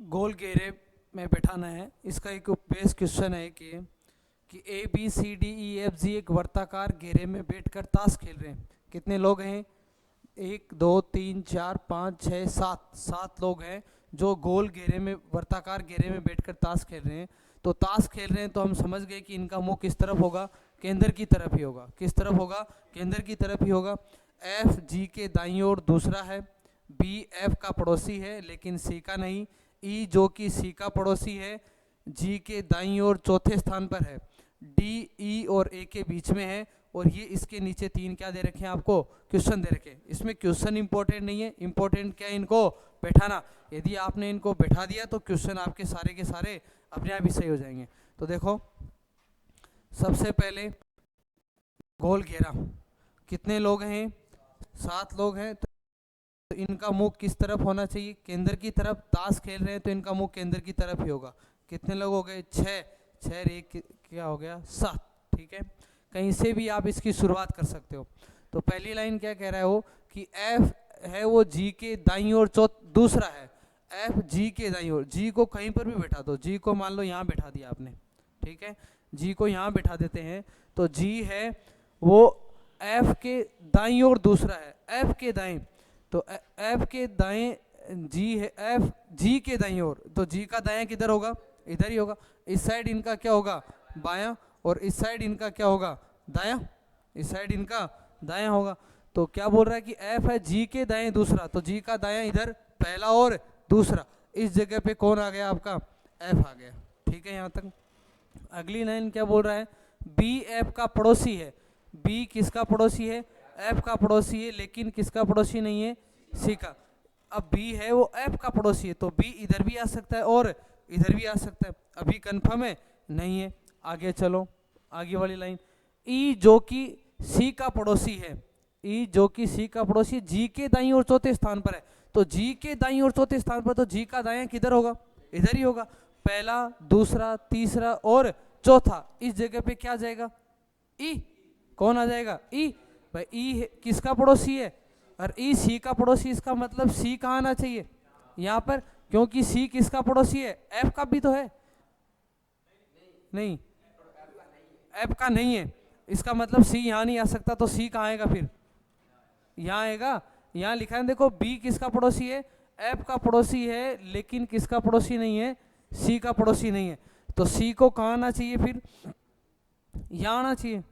गोल घेरे में बैठाना है। इसका एक बेस क्वेश्चन है कि A B C D E F G एक वर्ताकार घेरे में बैठकर ताश खेल रहे हैं। कितने लोग हैं? 1 2 3 4 5 6 7 लोग हैं जो गोल घेरे में, वर्ताकार घेरे में बैठकर ताश खेल रहे हैं। तो ताश खेल रहे हैं तो हम समझ गए कि इनका मुंह किस तरफ होगा? केंद्र की तरफ ही होगा। किस तरफ होगा? केंद्र की तरफ ही होगा। एफ जी के दाईं ओर दूसरा है, बी एफ का पड़ोसी है लेकिन सी का नहीं, ई जो कि सी का पड़ोसी है, जी के दाईं ओर चौथे स्थान पर है, डी ई और ए के बीच में है, और ये इसके नीचे 3 क्या दे रखे हैं आपको? क्वेश्चन दे रखे हैं। इसमें क्वेश्चन इंपॉर्टेंट नहीं है, इंपॉर्टेंट क्या है? इनको बैठाना। यदि आपने इनको बैठा दिया तो क्वेश्चन आपके सारे के सारे अपने आप ही सही हो जाएंगे। तो देखो, सबसे पहले गोल घेरा, कितने लोग हैं? 7 लोग हैं। तो इनका मुंह किस तरफ होना चाहिए? केंद्र की तरफ। ताश खेल रहे हैं तो इनका मुंह केंद्र की तरफ ही होगा। कितने लोग हो गए? 6 6 एक क्या हो गया? 7। ठीक है, कहीं से भी आप इसकी शुरुआत कर सकते हो। तो पहली लाइन क्या कह रहा है वो कि एफ है वो जी के दाईं ओर दूसरा है, एफ जी के दाईं ओर। जी को कहीं पर भी बैठा दो, जी को मान लो यहाँ बैठा दिया आपने, ठीक है, जी को यहाँ बैठा देते हैं। तो जी है वो एफ के दाईं ओर दूसरा है, एफ के दाएं। तो एफ के दाएं जी है, एफ जी के दाईं ओर। तो जी का दायां किधर होगा? इधर ही होगा। इस साइड इनका क्या होगा? बायां। और इस साइड इनका क्या होगा? दायां। इस साइड इनका दायां होगा। तो क्या बोल रहा है कि एफ है जी के दाएं दूसरा, तो जी का दायां इधर पहला और दूसरा। इस जगह पे कौन आ गया आपका? एफ आ गया। ठीक है, यहां तक। अगली लाइन क्या बोल रहा है? बी एफ का पड़ोसी है। बी किसका पड़ोसी है? एफ का पड़ोसी है, लेकिन किसका पड़ोसी नहीं है? सी का। अब बी है वो एफ का पड़ोसी है, तो बी इधर भी आ सकता है और इधर भी आ सकता है। अभी कंफर्म है? नहीं है। आगे चलो, आगे वाली लाइन, ई जो कि सी का पड़ोसी है, ई जो कि सी का पड़ोसी जी के दाईं और चौथे स्थान पर है। तो जी के दाईं और चौथे स्थान पर, तो जी का दायां किधर होगा? इधर ही होगा। पहला, दूसरा, तीसरा और चौथा, इस जगह पे क्या जाएगा? ई। कौन आ जाएगा? ई। भाई ई किसका पड़ोसी है? और ई सी का पड़ोसी, इसका मतलब सी कहाँ आना चाहिए? यहाँ पर, क्योंकि सी किसका पड़ोसी है? एफ का भी तो है। नहीं, एफ का नहीं है, इसका मतलब सी यहाँ नहीं आ सकता। तो सी कहाँ आएगा फिर? यहाँ आएगा। यहाँ लिखा है देखो, बी किसका पड़ोसी है? एफ का पड़ोसी है, लेकिन किसका पड़ोसी नहीं है? सी का पड़ोसी नहीं है। तो सी को कहाँ आना चाहिए फिर? यहाँ आना चाहिए।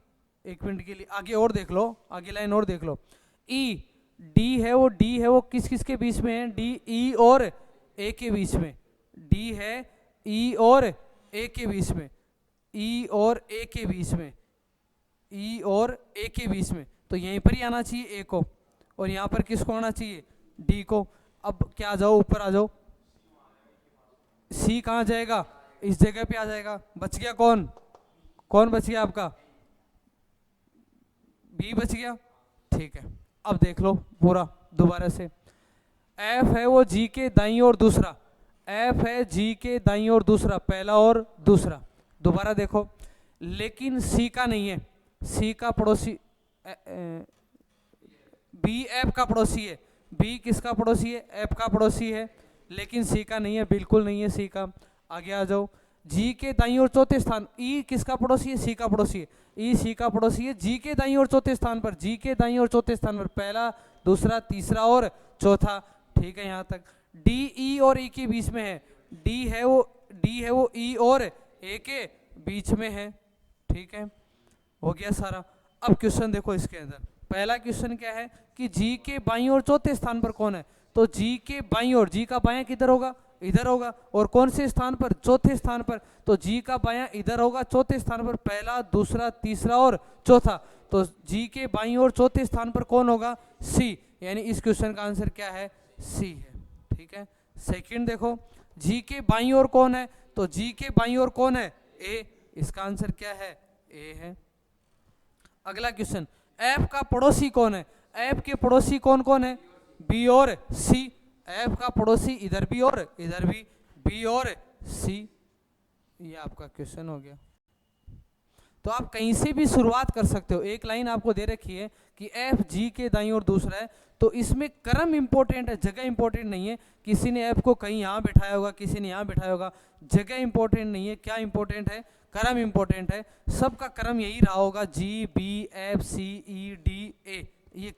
एक मिनट के लिए आगे और देख लो, आगे लाइन और देख लो। ई डी है वो, डी है वो किस किस के बीच में है? डी ई और ए के बीच में। डी है ई और ए के बीच में, ई और ए के बीच में, ई और ए के बीच में। तो यहीं पर ही आना चाहिए ए को, और यहाँ पर किसको आना चाहिए? डी को। अब क्या आ जाओ, ऊपर आ जाओ। सी कहाँ जाएगा? इस जगह पे आ जाएगा। बच गया कौन? कौन बच गया आपका? बी बच गया। ठीक है, अब देख लो पूरा दोबारा से। एफ है वो जी के दाईं ओर दूसरा, एफ है जी के दाईं ओर दूसरा, पहला और दूसरा। दोबारा देखो, लेकिन सी का नहीं है। सी का पड़ोसी बी एफ का पड़ोसी है। बी किसका पड़ोसी है? एफ का पड़ोसी है, लेकिन सी का नहीं है, बिल्कुल नहीं है सी का। आगे आ जाओ। जी के दाईं ओर चौथे स्थान, ई किसका पड़ोसी है? सी का पड़ोसी है। ई सी का पड़ोसी है। जी के दाईं ओर चौथे स्थान पर, जी के दाईं ओर चौथे स्थान पर पहला, दूसरा, तीसरा और चौथा। ठीक है, यहाँ तक। डी ई और ई के बीच में है। डी है वो ई और ए के बीच में है। ठीक है, हो गया सारा। अब क्वेश्चन देखो, इसके अंदर पहला क्वेश्चन क्या है कि जी के बाईं ओर चौथे स्थान पर कौन है? तो जी के बाईं ओर, जी का बायां किधर होगा? इधर होगा। और कौन से स्थान पर? चौथे स्थान पर। तो जी का बायां इधर होगा, चौथे स्थान पर, पहला, दूसरा, तीसरा और चौथा। तो जी के बाईं ओर चौथे स्थान पर कौन होगा? सी। यानी इस क्वेश्चन का आंसर क्या है? सी है। ठीक है, सेकंड देखो, जी के बाईं ओर कौन है? तो जी के बाईं ओर कौन है? ए। इसका आंसर क्या है? ए है। अगला क्वेश्चन, एफ का पड़ोसी कौन है? एफ के पड़ोसी कौन कौन है? बी और सी। एफ का पड़ोसी इधर भी और इधर भी, बी और सी। ये आपका क्वेश्चन हो गया। तो आप कहीं से भी शुरुआत कर सकते हो। एक लाइन आपको दे रखी है कि एफ जी के दाईं ओर दूसरा है, तो इसमें क्रम इंपॉर्टेंट है, जगह इंपॉर्टेंट नहीं है। किसी ने एफ को कहीं यहाँ बैठाया होगा, किसी ने यहाँ बैठाया होगा, जगह इंपॉर्टेंट नहीं है। क्या इंपॉर्टेंट है? क्रम इंपॉर्टेंट है। सबका क्रम यही रहा होगा, G B F C E D A, ये